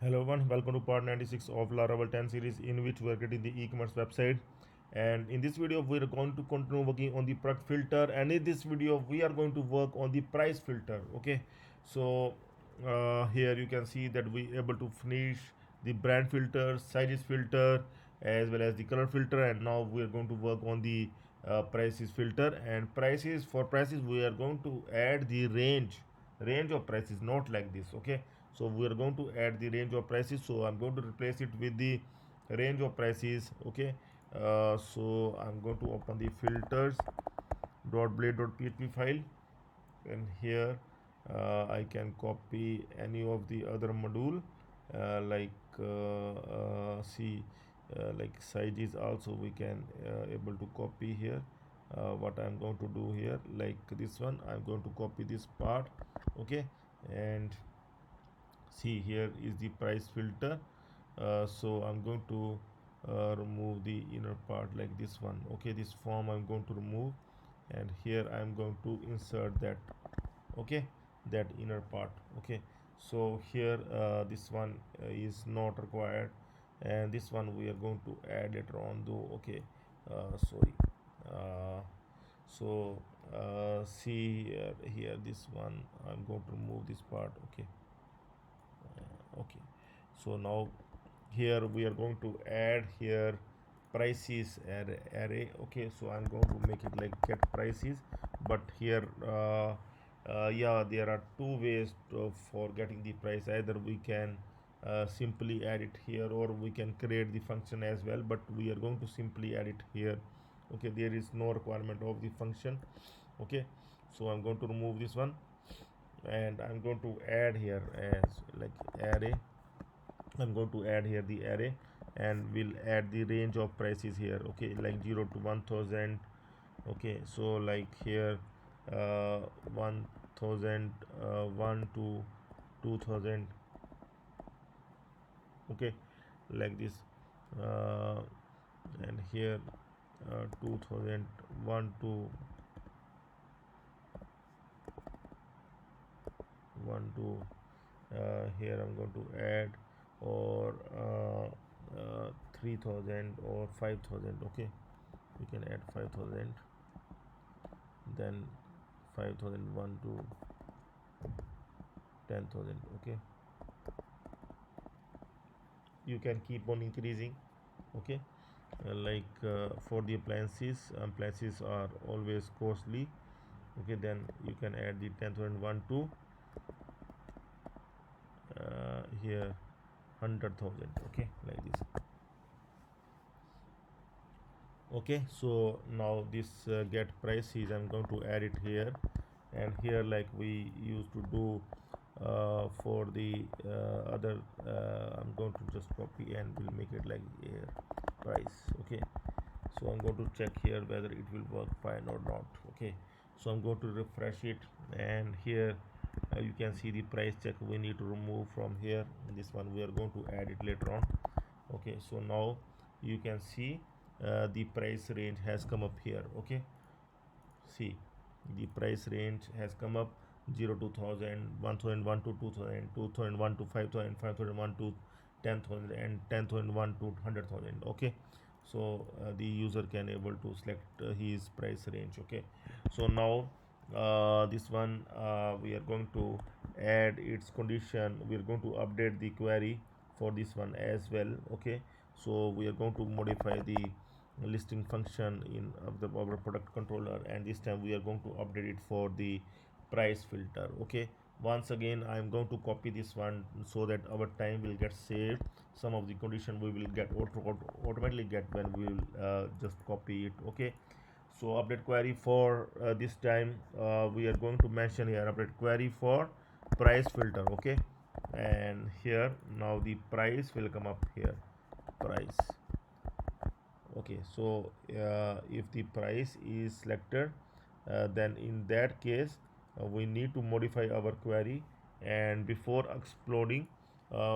Hello everyone, welcome to part 96 of Laravel 10 series in which we are getting the e-commerce website. And in this video we are going to continue working on the product filter, and in this video we are going to work on the price filter. Okay, so here you can see that we able to finish the brand filter, sizes filter, as well as the color filter, and now we are going to work on the prices filter. And prices we are going to add the range of prices, not like this. Okay, so we are going to add the range of prices, so I'm going to replace it with the range of prices. Okay, so I'm going to open the filters.blade.php file, and here I can copy any of the other module, like sizes also we can able to copy here. What I'm going to do here, like this one, I'm going to copy this part. Okay, and see, here is the price filter. So I'm going to remove the inner part like this one. Okay, this form I'm going to remove, and here I'm going to insert that. Okay, that inner part. Okay, so here this one is not required, and this one we are going to add later on though. Okay, sorry. uh, See here, this one I'm going to remove this part. Okay, okay, so now here we are going to add here prices array. Okay, so I'm going to make it like get prices, but here yeah, there are two ways for getting the price. Either we can simply add it here, or we can create the function as well, but we are going to simply add it here. Okay, there is no requirement of the function. Okay, so I'm going to remove this one, and I'm going to add here as like array. I'm going to add here the array, and we'll add the range of prices here. Okay, like 0 to 1000. Okay, so like here 1000, 1 to 2000. Okay, like this, uh, and here 2001 to 1 to here I'm going to add, or 3000 or 5000. Okay, we can add 5000, then 5001 to 10,000. Okay, you can keep on increasing. Okay, for the appliances are always costly. Okay, then you can add the 10,001 to here 100,000. Okay, like this. Okay, so now this get prices I'm going to add it here, and here like we used to do for the other, I'm going to just copy and we'll make it like here price. Okay, so I'm going to check here whether it will work fine or not. Okay, so I'm going to refresh it, and here you can see the price check we need to remove from here. This one we are going to add it later on. Okay, so now you can see the price range has come up here. Okay, see, the price range has come up: 0 to 1000, 1001 to 2000, 2001 to 5000, 5001 to 10,000, and 10,001 to 100,000. Okay, so the user can able to select his price range. Okay, so now this one we are going to add its condition. We are going to update the query for this one as well. Okay, so we are going to modify the listing function in of the our product controller, and this time we are going to update it for the price filter. Okay, once again I'm going to copy this one so that our time will get saved. Some of the condition we will get automatically get when we will just copy it. Okay, so update query for this time we are going to mention here update query for price filter. Okay, and here now the price will come up here, price. Okay, so if the price is selected, then in that case we need to modify our query, and before exploding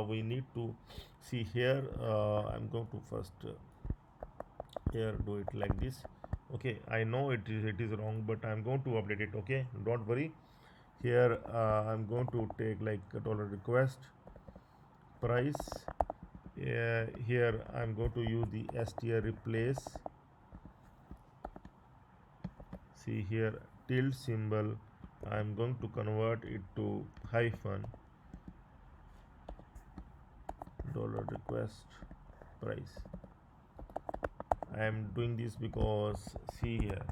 we need to see here. I'm going to first here do it like this. Okay, I know it is wrong, but I'm going to update it. Okay, don't worry. Here I'm going to take like a dollar request price. Here I'm going to use the str replace. See here, tilde symbol, I'm going to convert it to hyphen, dollar request price. I am doing this because see here,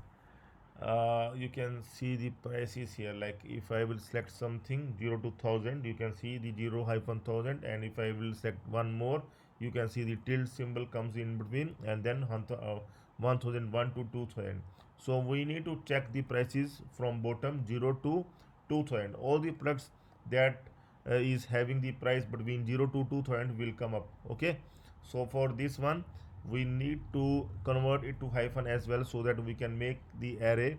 you can see the prices here. Like if I will select something 0 to 1000, you can see the 0 hyphen 1000, and if I will select one more, you can see the tilde symbol comes in between, and then 1001 to 2000. So we need to check the prices from bottom 0 to 2000. All the products that is having the price between 0 to 2000 will come up. Okay, so for this one we need to convert it to hyphen as well, so that we can make the array,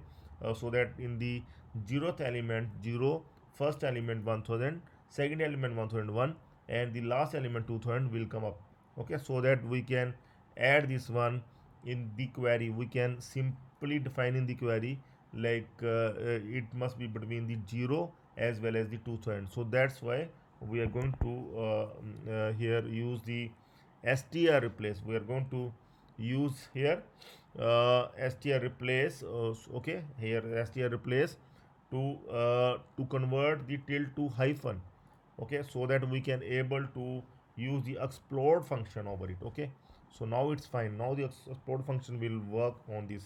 so that in the 0th element 0, first element 1000, second element 1001, and the last element 2000 will come up. Okay, so that we can add this one in the query. We can simply define in the query like it must be between the 0 as well as the 2000. So that's why we are going to here use the str replace. We are going to use here str replace. Okay, here str replace to convert the tilde to hyphen. Okay, so that we can able to use the explode function over it. Okay, so now it's fine. Now the explode function will work on this,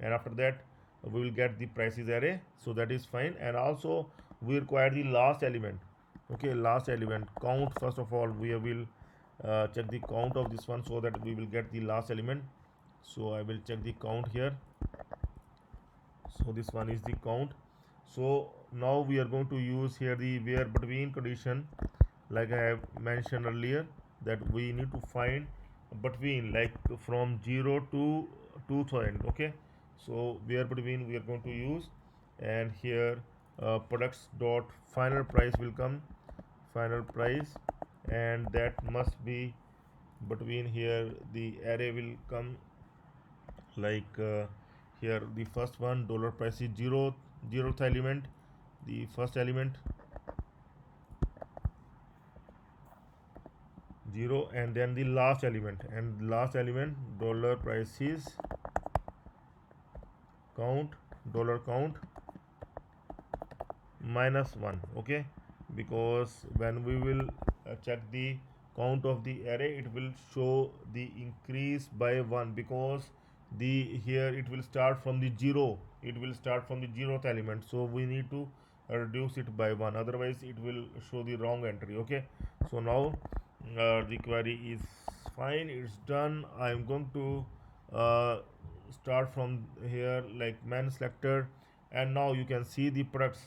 and after that we will get the prices array. So that is fine. And also we require the last element. Okay, last element count. First of all we will check the count of this one, so that we will get the last element. So I will check the count here. So this one is the count. So now we are going to use here the where between condition, like I have mentioned earlier, that we need to find between, like from 0 to 2000. Okay, so where between we are going to use, and here products dot final price will come, final price, and that must be between. Here the array will come like here the first one dollar price is 0, 0th element, the first element 0, and then the last element, and last element dollar price is count, dollar count minus 1. Okay, because when we will check the count of the array, it will show the increase by 1, because the here it will start from the 0, it will start from the 0th element, so we need to reduce it by 1, otherwise it will show the wrong entry. Okay, so now the query is fine, it's done. I'm going to start from here like man selector, and now you can see the products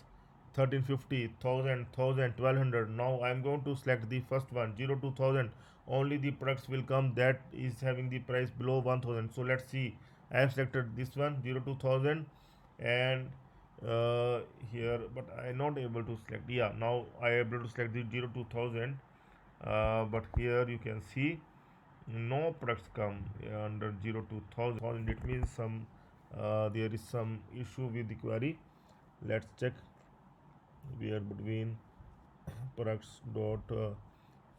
1350, 1200. Now I'm going to select the first one 0 to 1000. Only the products will come that is having the price below 1000. So let's see, I have selected this one 0 to 1000, and here, but I am not able to select. Yeah, now I am able to select the 0 to 1000, but here you can see no products come under 0 to 1000. It means some there is some issue with the query. Let's check where between products dot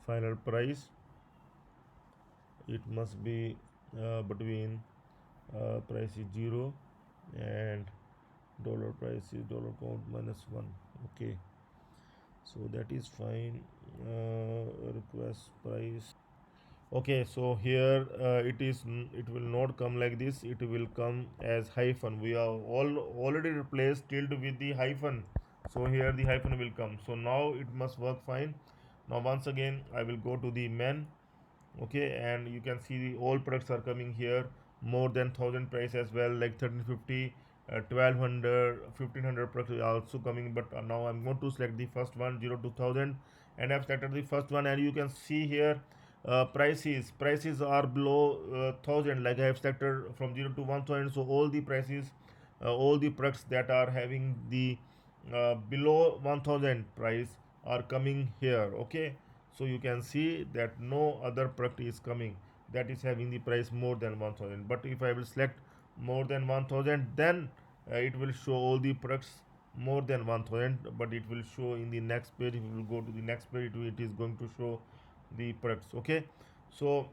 final price, it must be between price is 0, and dollar price is dollar count minus 1. Okay, so that is fine. Request price. Okay, so here it will not come like this, it will come as hyphen. We are already replaced tilde with the hyphen, so here the hyphen will come. So now it must work fine. Now once again I will go to the men. Okay, and you can see the all products are coming here more than 1000 price as well, like 1350, 1200, 1500 products are also coming. But now I'm going to select the first one 0 to 1000, and I've selected the first one, and you can see here prices are below 1000, like I have selected from 0 to 1000. So all the prices, all the products that are having the below 1000 price are coming here. Okay, so you can see that no other product is coming that is having the price more than 1000. But if I will select more than 1000, then it will show all the products more than 1000, but it will show in the next page. If we will go to the next page, it is going to show the products. Okay, so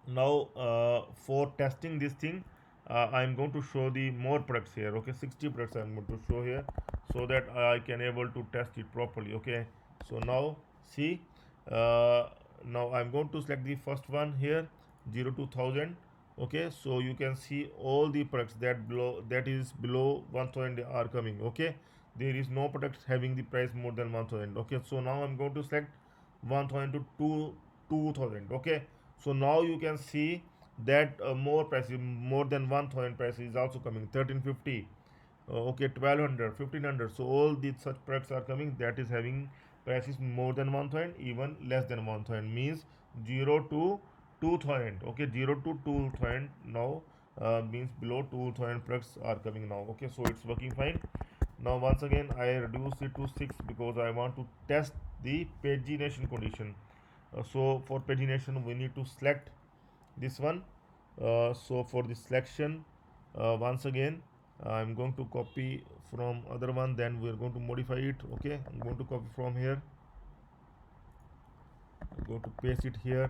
now for testing this thing, I'm going to show the more products here. Okay, 60 products I'm going to show here, so that I can able to test it properly. Okay, so now see, uh, now I'm going to select the first one here, 0 to 1000. Okay, so you can see all the products that is below 1000 are coming. Okay, there is no products having the price more than 1000. Okay, so now I'm going to select 1000 to 2000. Okay, so now you can see that more prices, more than 1000 prices is also coming, 1350. Okay, 1200, 1500. So all these such products are coming that is having prices more than 1000, even less than 1000, means 0 to 2000. Okay, 0 to 2000 now means below 2000 products are coming now. Okay, so it's working fine. Now once again I reduce it to 6 because I want to test the pagination condition. So for pagination we need to select this one. So for the selection, once again I'm going to copy from other one, then we're going to modify it. Okay, I'm going to copy from here, I'm going to paste it here.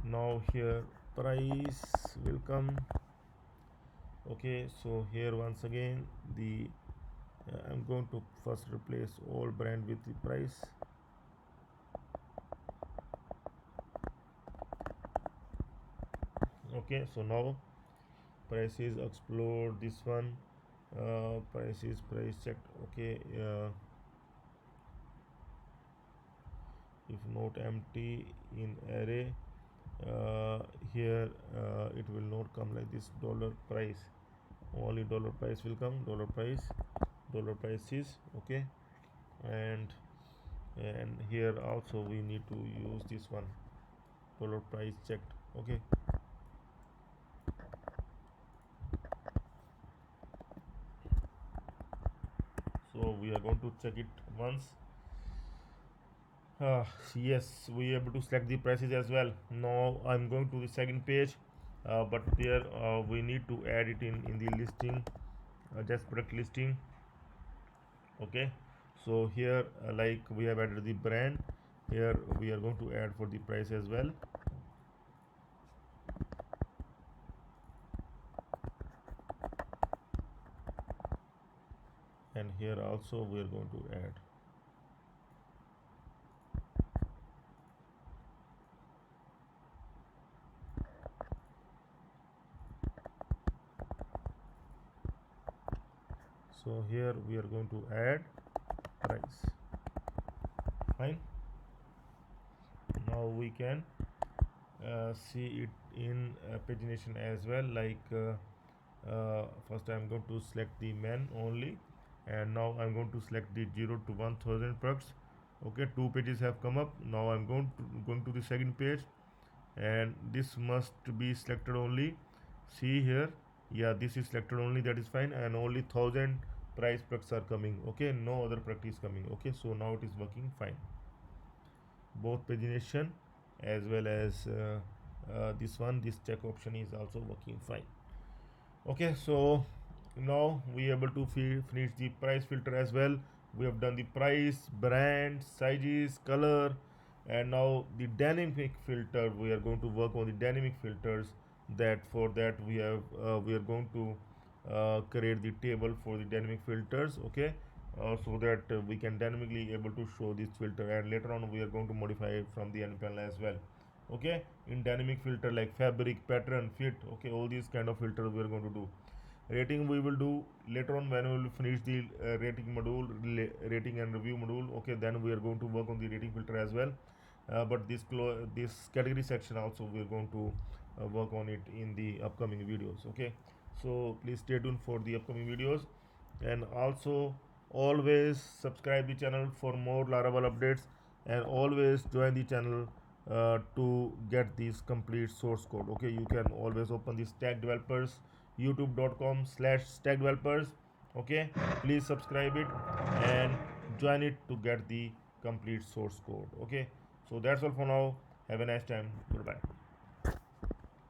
Now here price will come. Okay, so here once again the I'm going to first replace all brand with the price. Okay, so now prices explore this one. Prices price checked. Okay, if not empty in array, uh, here it will not come like this dollar price, only dollar price will come, dollar price, dollar prices. Okay, and here also we need to use this one, dollar price checked. Okay, so we are going to check it once. uh, yes, we are able to select the prices as well. Now I'm going to the second page, but there we need to add it in the listing, just product listing. Okay, so here like we have added the brand, here we are going to add for the price as well. And here also we are going to add. So here we are going to add price. Fine, now we can see it in pagination as well. Like first I'm going to select the men only, and now I'm going to select the 0 to 1000 products. Okay, two pages have come up. Now I'm going to the second page, and this must be selected only. See here, yeah, this is selected only, that is fine, and only 1000 price products are coming. Okay, no other product is coming. Okay, so now it is working fine, both pagination as well as this one, this check option is also working fine. Okay, so now we are able to finish the price filter as well. We have done the price, brand, sizes, color, and now the dynamic filter. We are going to work on the dynamic filters. That for that we are going to create the table for the dynamic filters. Okay, so that we can dynamically able to show this filter, and later on we are going to modify it from the end panel as well. Okay, in dynamic filter like fabric, pattern, fit. Okay, all these kind of filters we are going to do. Rating we will do later on when we will finish the rating module, rating and review module. Okay, then we are going to work on the rating filter as well. But this category section also we are going to work on it in the upcoming videos. Okay, so please stay tuned for the upcoming videos, and also always subscribe the channel for more Laravel updates, and always join the channel to get this complete source code. Okay, you can always open the stack developers, youtube.com/stack developers. Okay, please subscribe it and join it to get the complete source code. Okay, so that's all for now. Have a nice time. Goodbye.